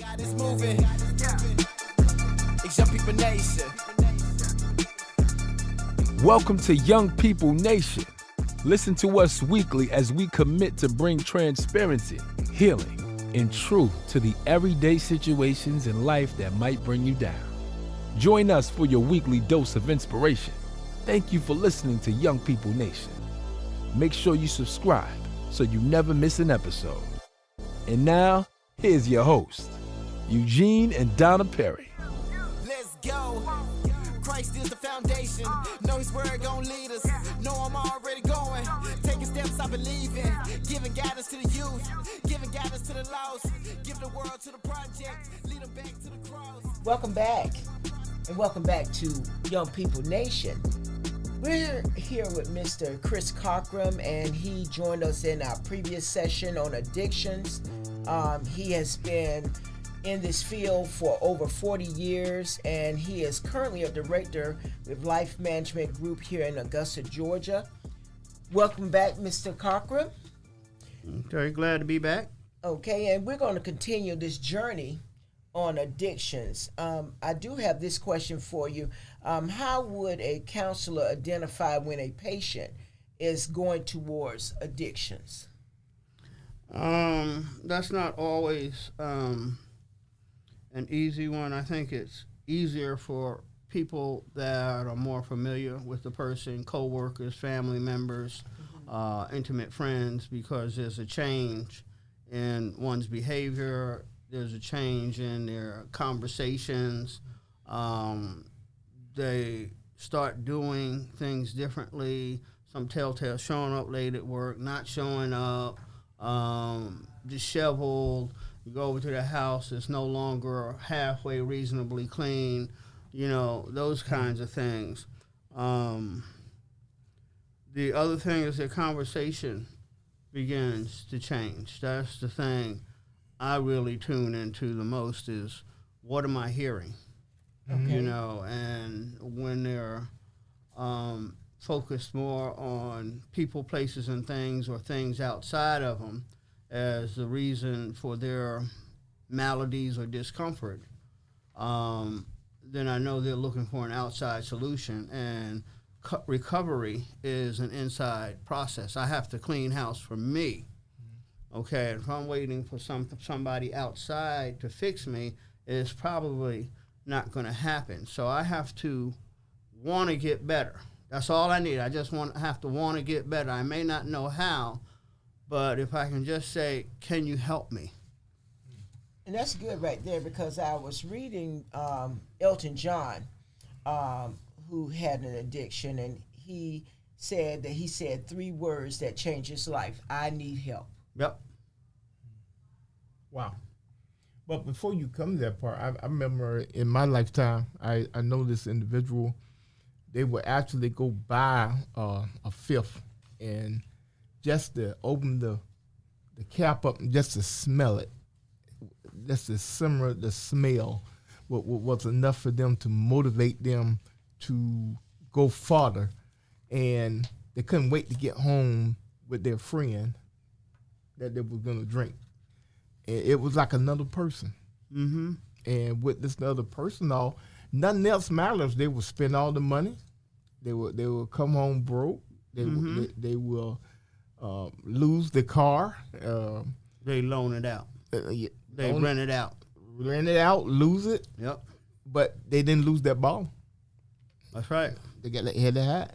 God is moving. It's Young People Nation. Welcome to Young People Nation. Listen to us weekly as we commit to bring transparency, healing, and truth to the everyday situations in life that might bring you down. Join us for your weekly dose of inspiration. Thank you for listening to Young People Nation. Make sure you subscribe so you never miss an episode. And now, here's your host, Eugene and Donna Perry. Let's go. Christ is the foundation. Know his word gon' lead us. Know I'm already going. Taking steps I believe in. Giving guidance to the youth. Giving guidance to the lost. Giving the world to the project. Lead them back to the cross. Welcome back. And welcome back to Young People Nation. We're here with Mr. Chris Cockrum, and he joined us in our previous session on addictions. He has been in this field for over 40 years, and he is currently a director with Life Management Group here in Augusta, Georgia. Welcome back, Mr. Cockrum. Very glad to be back. Okay, and we're going to continue this journey on addictions. I do have this question for you. How would a counselor identify when a patient is going towards addictions? That's not always an easy one. I think it's easier for people that are more familiar with the person, co-workers, family members, intimate friends, because there's a change in one's behavior. There's a change in their conversations. They start doing things differently. Some telltale, showing up late at work, not showing up, disheveled. You go over to the house, it's no longer halfway reasonably clean. You know, those kinds of things. The other thing is their conversation begins to change. That's the thing I really tune into the most, is what am I hearing? Okay. You know, and when they're focused more on people, places, and things, or things outside of them as the reason for their maladies or discomfort, then I know they're looking for an outside solution. And recovery is an inside process. I have to clean house for me. Okay, if I'm waiting for somebody outside to fix me, it's probably not going to happen. So I have to want to get better. That's all I need. I just have to want to get better. I may not know how, but if I can just say, can you help me? And that's good right there, because I was reading Elton John, who had an addiction, and he said 3 words that changed his life: I need help. Yep. Wow. But before you come to that part, I remember in my lifetime, I know this individual, they would actually go buy a fifth, and just to open the cap up and just to smell it, just to simmer the smell was enough for them to motivate them to go farther. And they couldn't wait to get home with their friend that they were going to drink. It was like another person. Mm-hmm. And with this other person, nothing else matters. They would spend all the money. They will come home broke. They will lose the car. They loan it out. They rent it out. Rent it out, lose it. Yep. But they didn't lose that ball. That's right. They got that head to hat.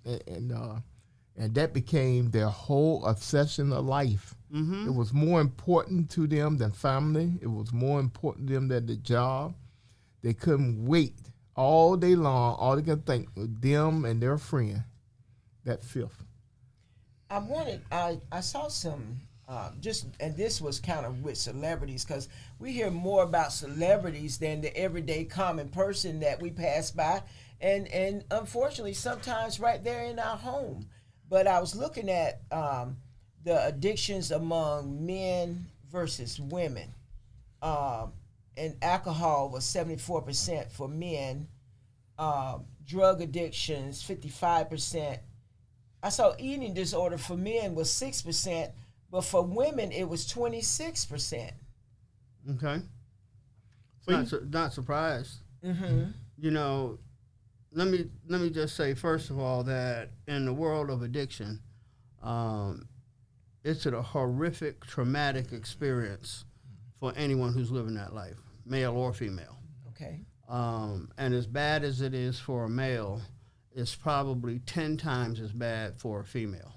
And that became their whole obsession of life. Mm-hmm. It was more important to them than family. It was more important to them than the job. They couldn't wait all day long. All they could think was them and their friend, that fifth. I saw some, and this was kind of with celebrities, because we hear more about celebrities than the everyday common person that we pass by. And unfortunately, sometimes right there in our home. But I was looking at the addictions among men versus women. And alcohol was 74% for men. Drug addictions, 55%. I saw eating disorder for men was 6%, but for women it was 26%. Okay. not surprised. You know, let me just say first of all that in the world of addiction, it's a horrific, traumatic experience for anyone who's living that life, male or female. Okay. And as bad as it is for a male, it's probably 10 times as bad for a female.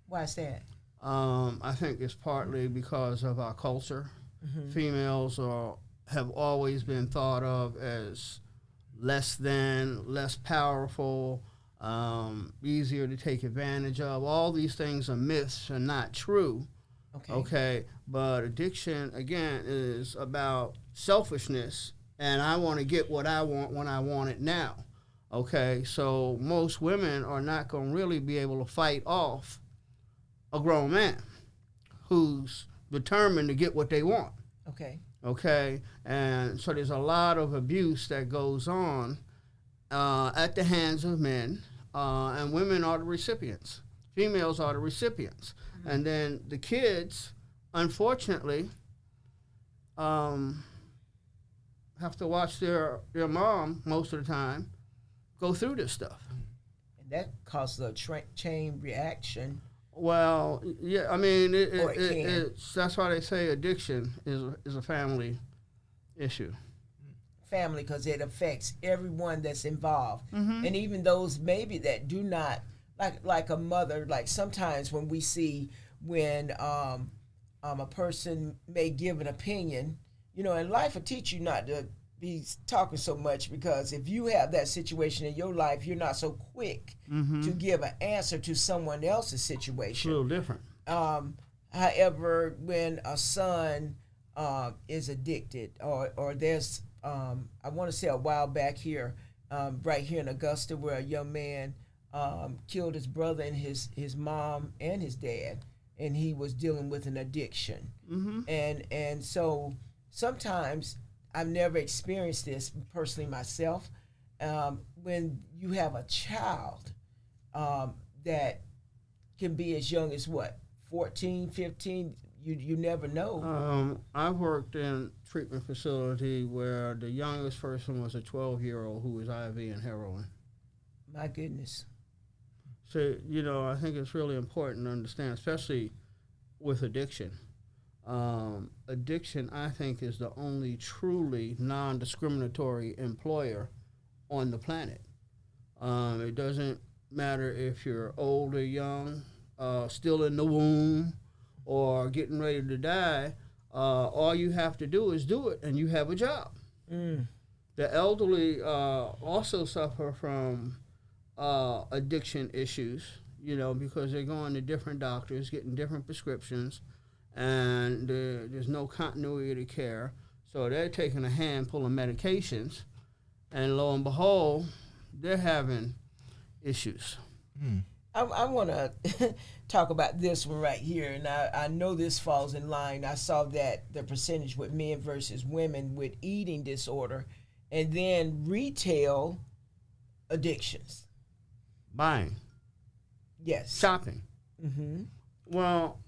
Why is that? I think it's partly because of our culture. Females have always been thought of as less than, less powerful, easier to take advantage of. All these things are myths and not true. Okay. But addiction, again, is about selfishness, and I want to get what I want when I want it now. Okay, so most women are not going to really be able to fight off a grown man who's determined to get what they want. Okay, and so there's a lot of abuse that goes on at the hands of men, and women are the recipients. Females are the recipients. And then the kids, unfortunately, have to watch their mom most of the time go through this stuff. And that causes a chain reaction. Well, yeah, I mean, that's why they say addiction is a family issue. Family, because it affects everyone that's involved. And even those maybe that do not, like a mother, like sometimes when we see when a person may give an opinion, you know, and life will teach you not to be talking so much, because if you have that situation in your life, you're not so quick to give an answer to someone else's situation. It's a little different. However, when a son is addicted, or there's, I want to say a while back here, right here in Augusta, where a young man killed his brother and his mom and his dad, and he was dealing with an addiction. And so sometimes, I've never experienced this personally myself, when you have a child that can be as young as what, 14, 15, you never know. I've worked in a treatment facility where the youngest person was a 12-year-old who was IV and heroin. My goodness. So, you know, I think it's really important to understand, especially with addiction. Addiction, I think, is the only truly non-discriminatory employer on the planet. It doesn't matter if you're old or young, still in the womb, or getting ready to die. All you have to do is do it, and you have a job. The elderly also suffer from addiction issues, you know, because they're going to different doctors, getting different prescriptions, and there's no continuity of care. So they're taking a handful of medications, and lo and behold, they're having issues. I want to talk about this one right here, and I know this falls in line. I saw that the percentage with men versus women with eating disorder, and then retail addictions. Buying. Yes. Shopping. Well,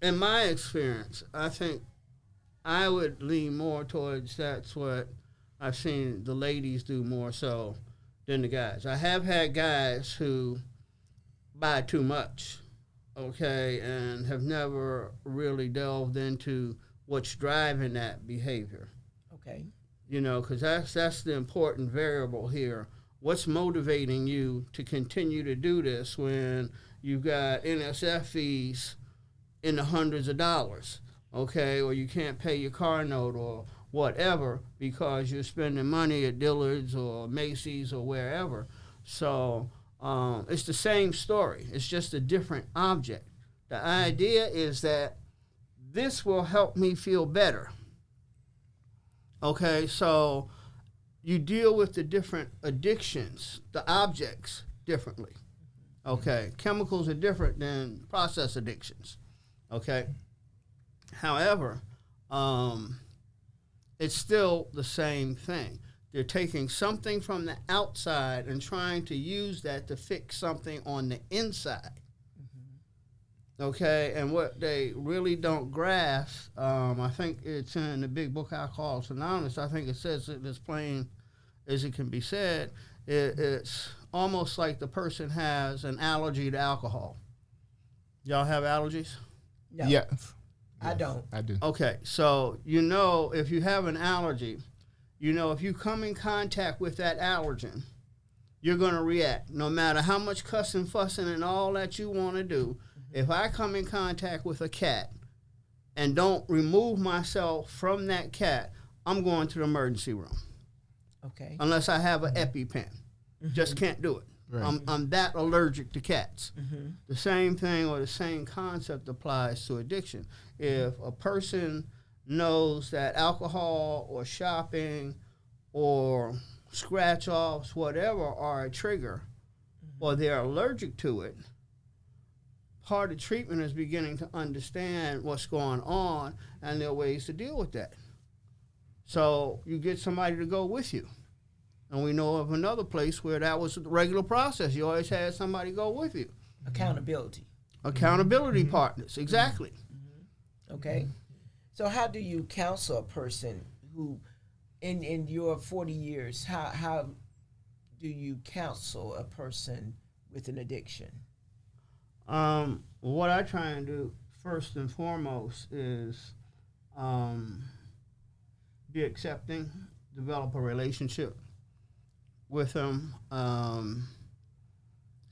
in my experience, I think I would lean more towards that's what I've seen the ladies do more so than the guys. I have had guys who buy too much, okay, and have never really delved into what's driving that behavior. Okay. You know, because that's the important variable here. What's motivating you to continue to do this when you've got NSF fees in the hundreds of dollars, okay, or you can't pay your car note or whatever because you're spending money at Dillard's or Macy's or wherever. So it's the same story. It's just a different object. The idea is that this will help me feel better. Okay, so you deal with the different addictions, the objects, differently. Okay, chemicals are different than process addictions. Okay, however, it's still the same thing. They're taking something from the outside and trying to use that to fix something on the inside. Okay, and what they really don't grasp, I think it's in the big book Alcoholics Anonymous. I think it says it as plain as it can be said. It's almost like the person has an allergy to alcohol. Y'all have allergies? No, Yes. I don't. I do. Okay, so if you have an allergy, if you come in contact with that allergen, you're going to react. No matter how much cussing, fussing, and all that you want to do, if I come in contact with a cat and don't remove myself from that cat, I'm going to the emergency room. Okay. Unless I have an EpiPen. Just can't do it. Right. I'm that allergic to cats. Mm-hmm. The same thing or the same concept applies to addiction. If a person knows that alcohol or shopping or scratch-offs, whatever, are a trigger, or they're allergic to it, part of treatment is beginning to understand what's going on, and there are ways to deal with that. So you get somebody to go with you. And we know of another place where that was the regular process. You always had somebody go with you. Accountability. Accountability partners, exactly. Okay. So how do you counsel a person who, in your 40 years, how do you counsel a person with an addiction? What I try and do first and foremost is be accepting, develop a relationship with them,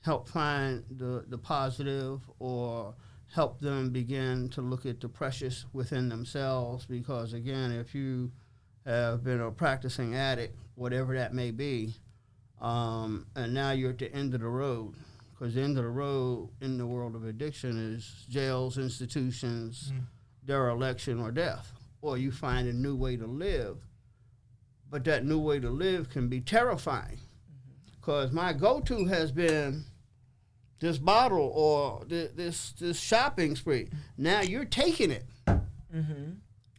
help find the positive, or help them begin to look at the precious within themselves. Because again, if you have been a practicing addict, whatever that may be, and now you're at the end of the road, because the end of the road in the world of addiction is jails, institutions, dereliction, or death. Or you find a new way to live. But that new way to live can be terrifying. Because my go-to has been this bottle or this shopping spree. Now you're taking it.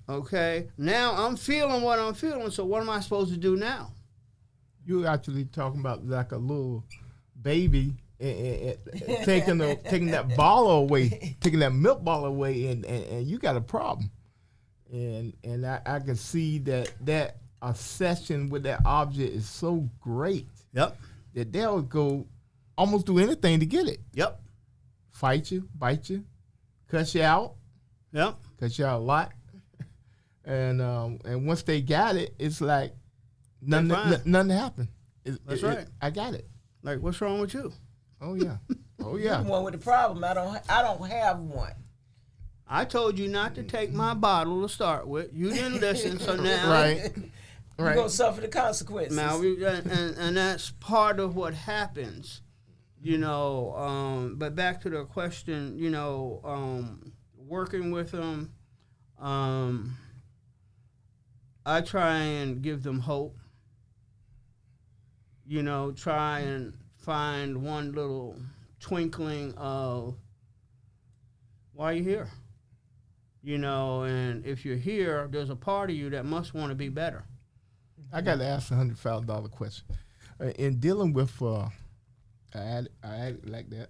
Okay? Now I'm feeling what I'm feeling, so what am I supposed to do now? You're actually talking about like a little baby taking that bottle away, taking that milk bottle away, and you got a problem. And I can see that a session with that object is so great. Yep. That they'll go almost do anything to get it. Yep. Fight you, bite you, cuss you out. Yep. Cuss you out a lot. And once they got it, it's like nothing happened. That's right. I got it. Like, what's wrong with you? Oh yeah. Oh You're yeah. the one with the problem. I don't have one. I told you not to take my bottle to start with. You didn't listen, so now Right. You're going to suffer the consequences. Now, and that's part of what happens, But back to the question, working with them, I try and give them hope. Try and find one little twinkling of why you here. And if you're here, there's a part of you that must want to be better. I got to ask a $100,000 question. In dealing with an addict like that,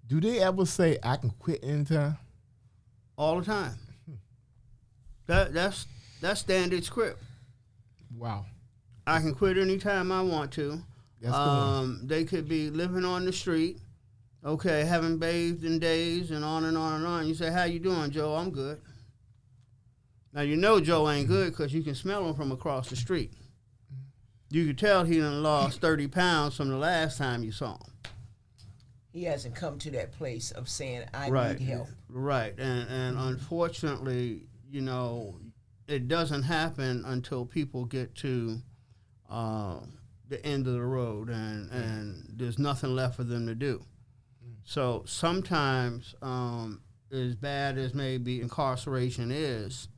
do they ever say, I can quit anytime? All the time. That's standard script. Wow. I can quit anytime I want to. That's the one. They could be living on the street, okay, haven't bathed in days, and on and on and on. You say, how you doing, Joe? I'm good. Now, Joe ain't good because you can smell him from across the street. You can tell he done lost 30 pounds from the last time you saw him. He hasn't come to that place of saying, I need help. Right. And unfortunately, it doesn't happen until people get to the end of the road and there's nothing left for them to do. So sometimes, as bad as maybe incarceration is,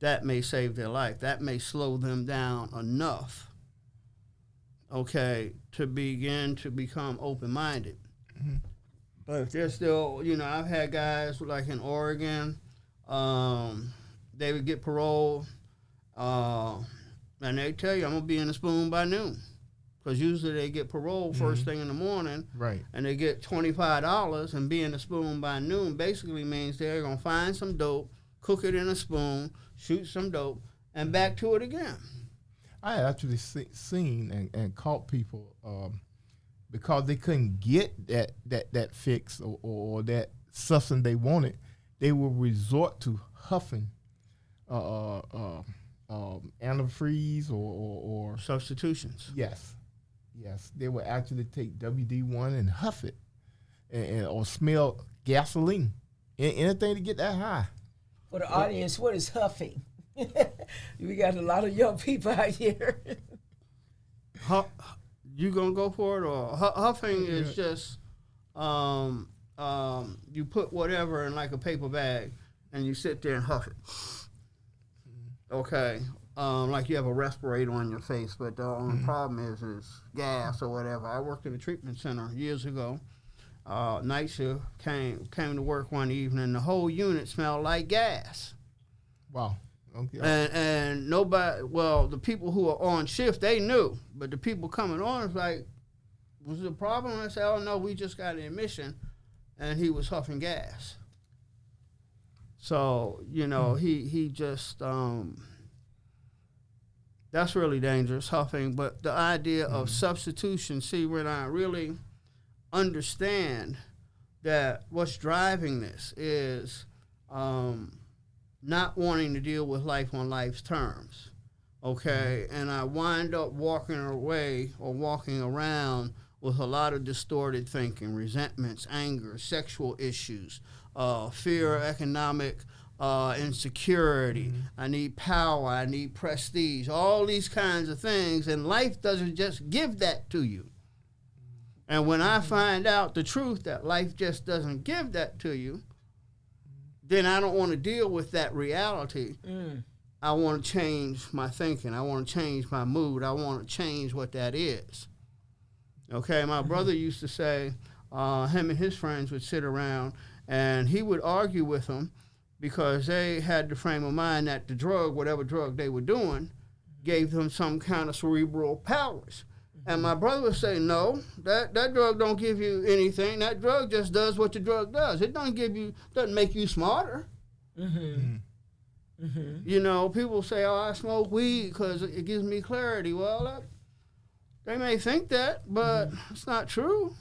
that may save their life. That may slow them down enough, okay, to begin to become open-minded. But if they're still, I've had guys like in Oregon, they would get parole, and they tell you, I'm going to be in the spoon by noon. because usually they get parole first thing in the morning, Right. and they get $25, and being a spoon by noon basically means they're going to find some dope, cook it in a spoon, shoot some dope, and back to it again. I actually seen and caught people because they couldn't get that fix or that substance they wanted. They would resort to huffing antifreeze or Substitutions. yes, they would actually take WD-1 and huff it, or smell gasoline, anything to get that high. For the audience, what is huffing? We got a lot of young people out here. You gonna go for it, or huffing is just you put whatever in like a paper bag and you sit there and huff it. Okay, like you have a respirator on your face, but the only problem is gas or whatever. I worked at a treatment center years ago. Night shift, came to work one evening. The whole unit smelled like gas. Wow. Okay. And nobody, well, the people who are on shift, they knew. But the people coming on was like, was it a problem? I said, oh, no, we just got an admission. And he was huffing gas. So, he just, that's really dangerous, huffing. But the idea of substitution, see, when I really understand that what's driving this is not wanting to deal with life on life's terms, okay? And I wind up walking away or walking around with a lot of distorted thinking, resentments, anger, sexual issues, fear, economic insecurity. I need power, I need prestige, all these kinds of things, and life doesn't just give that to you. And when I find out the truth that life just doesn't give that to you, then I don't want to deal with that reality. I want to change my thinking. I want to change my mood. I want to change what that is. Okay, my brother used to say, him and his friends would sit around, and he would argue with them because they had the frame of mind that the drug, whatever drug they were doing, gave them some kind of cerebral powers. And my brother would say, no, that drug don't give you anything. That drug just does what the drug does. It doesn't make you smarter. People say, oh, I smoke weed because it gives me clarity. Well, they may think that, but it's not true.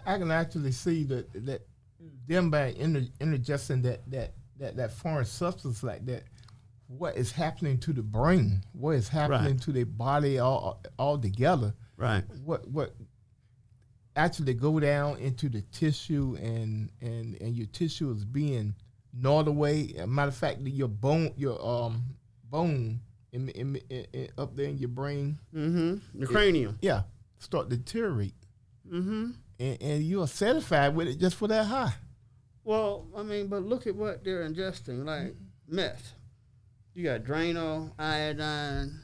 I can actually see that them by ingesting that foreign substance like that, what is happening to the brain, what is happening to their body all together. Right. What actually go down into the tissue and your tissue is being gnawed away. As a matter of fact, your bone in up there in your brain, the cranium, start to deteriorate. And you are satisfied with it just for that high. Well, I mean, but look at what they're ingesting, like meth. You got Drano, iodine.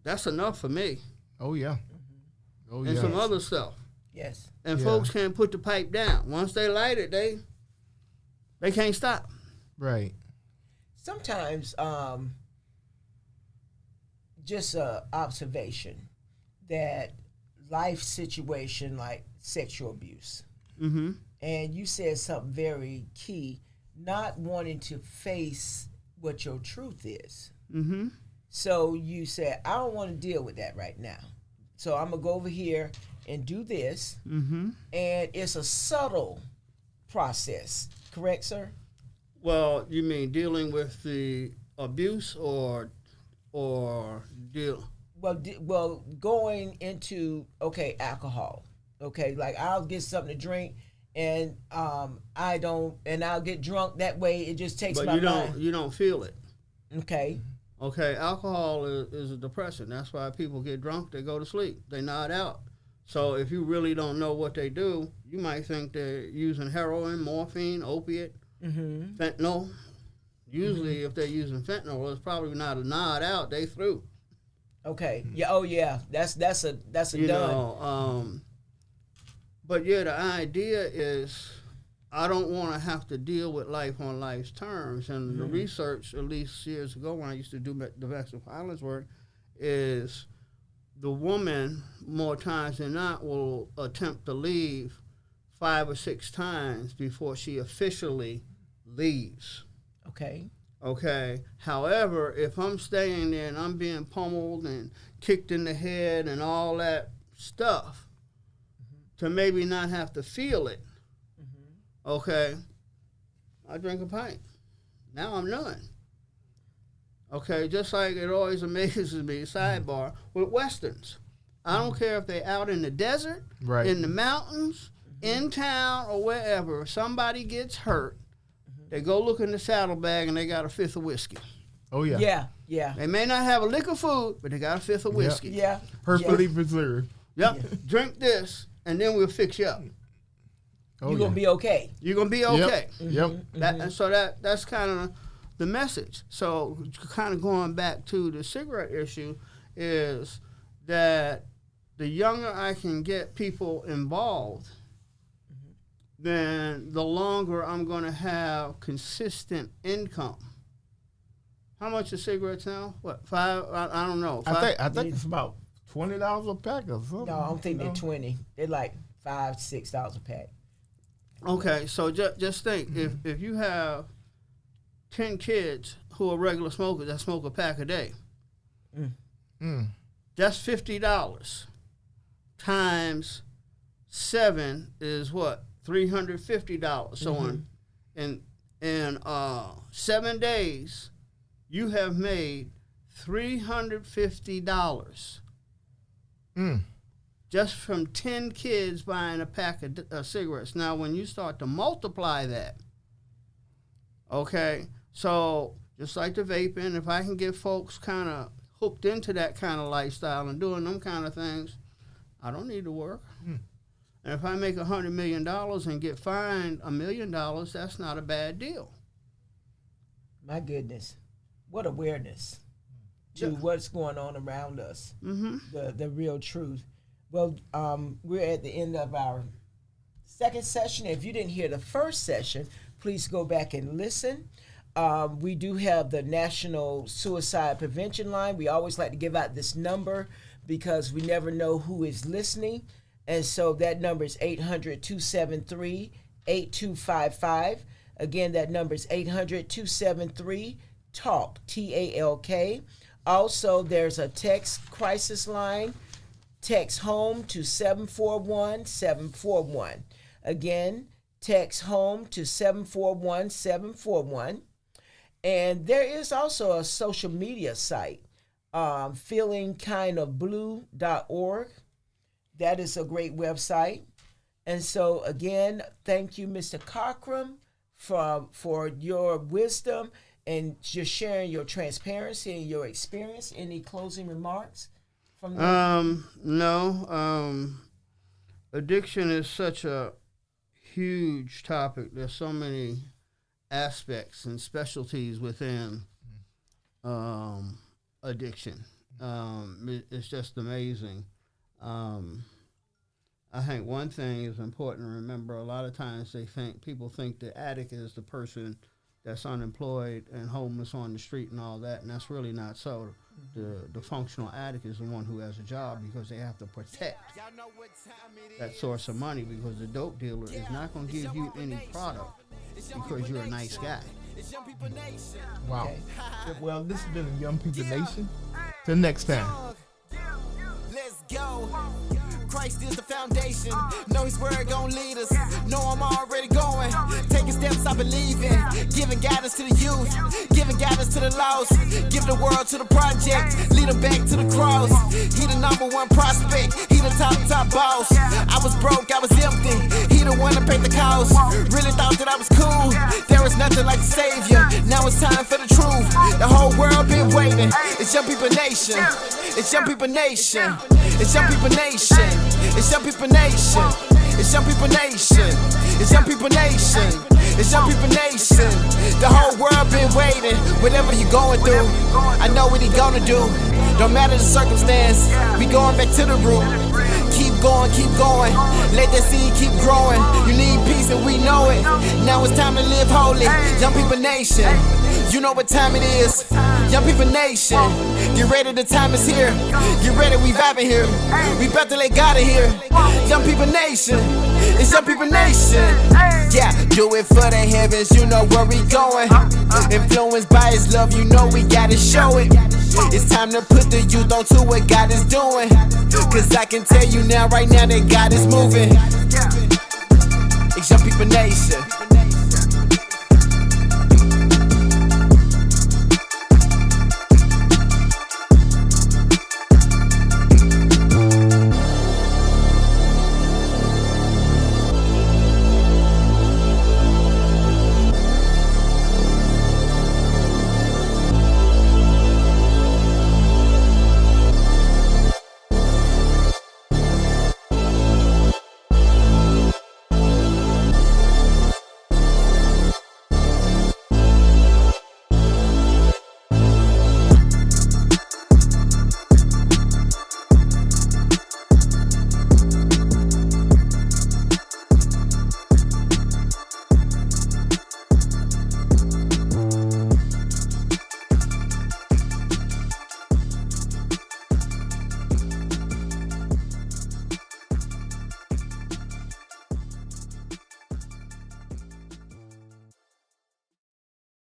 That's enough for me. Oh, yeah. Oh, and some other stuff. Yes. And folks can't put the pipe down. Once they light it, they can't stop. Right. Sometimes, just an observation that life situation like sexual abuse. And you said something very key, not wanting to face what your truth is. So you said, I don't want to deal with that right now. So I'm going to go over here and do this. And it's a subtle process. Correct, sir? Well, you mean dealing with the abuse or deal? Well, going into, alcohol. Okay, like I'll get something to drink and I'll get drunk that way. It just takes my mind. You don't feel it. Okay. Okay, alcohol is a depressant. That's why people get drunk, they go to sleep, they nod out. So if you really don't know what they do, you might think they're using heroin, morphine, opiate, fentanyl. Usually if they're using fentanyl, it's probably not a nod out, they through. Okay. Yeah. Oh yeah. That's a done. But yeah, the idea is I don't want to have to deal with life on life's terms. And the research, at least years ago when I used to do domestic violence work, is the woman, more times than not, will attempt to leave 5 or 6 times before she officially leaves. Okay. Okay. However, if I'm staying there and I'm being pummeled and kicked in the head and all that stuff, to maybe not have to feel it, okay, I drink a pint. Now I'm done. Okay, just like it always amazes me, sidebar, with Westerns. I don't care if they're out in the desert, Right. in the mountains, in town, or wherever. If somebody gets hurt, they go look in the saddlebag and they got a 5th of whiskey. Oh, yeah. Yeah, yeah. They may not have a lick of food, but they got a 5th of whiskey. Yeah. Perfectly preserved. Yep. Drink this, and then we'll fix you up. Oh, You're going to be okay. You're going to be okay. Yep. And so that's kind of the message. So kind of going back to the cigarette issue is that the younger I can get people involved, then the longer I'm going to have consistent income. How much are cigarettes now? What, 5? I don't know. I think it's about $20 a pack or something. No, I don't think they're 20. They're like $5, $6 a pack. Okay, so just think, if you have 10 kids who are regular smokers that smoke a pack a day, that's $50 times 7 is what? $350. So in 7 days, you have made $350 just from 10 kids buying a pack of cigarettes. Now, when you start to multiply that, okay, so just like the vaping, if I can get folks kind of hooked into that kind of lifestyle and doing them kind of things, I don't need to work. And if I make $100 million and get fined $1 million, that's not a bad deal. My goodness. What awareness to what's going on around us. The real truth. Well, we're at the end of our second session. If you didn't hear the first session, please go back and listen. We do have the National Suicide Prevention Line. We always like to give out this number because we never know who is listening. And so that number is 800-273-8255. Again, that number is 800-273-TALK, T-A-L-K. Also, there's a text crisis line. Text home to 741-741. Again, text home to 741-741. And there is also a social media site, feelingkindofblue.org. That is a great website. And so, again, thank you, Mr. Cochran, for your wisdom and just sharing your transparency and your experience. Any closing remarks from you? No. Addiction is such a huge topic. There's so many aspects and specialties within addiction. It's just amazing. I think one thing is important to remember. A lot of times people think the addict is the person that's unemployed and homeless on the street and all that, and that's really not so. The functional addict is the one who has a job because they have to protect that source of money, because the dope dealer is not going to give you any product because you're a nice guy. Wow. Okay. Well, this has been a Young People Nation. Till next time. Let's go. Christ is the foundation. Know his word gon' lead us. Know I'm already going. Taking steps I believe in. Giving guidance to the youth. Giving guidance to the lost. Give the world to the project. Lead them back to the cross. He the #1 prospect. He the top boss. I was broke, I was empty. He the one that paid the cost. Really thought that I was cool. There was nothing like the savior. Now it's time for the truth. The whole world been waiting. It's Young People Nation. It's Young People Nation. It's Young People Nation. It's Young People Nation. It's Young People Nation. It's Young People Nation. It's Young People Nation. The whole world been waiting. Whatever you going through, I know what he gonna do. Don't matter the circumstance, we going back to the root. Keep keep going. Let that seed keep growing. You need peace and we know it. Now it's time to live holy. Young People Nation, you know what time it is. Young People Nation, get ready, the time is here. Get ready, we vibing here. We about to let God in here. Young People Nation, it's Young People Nation. Yeah, do it for the heavens, you know where we going. Influenced by His love, you know we gotta show it. It's time to put the youth onto what God is doing. Cause I can tell you now, right now, that God is moving. It's Young People Nation.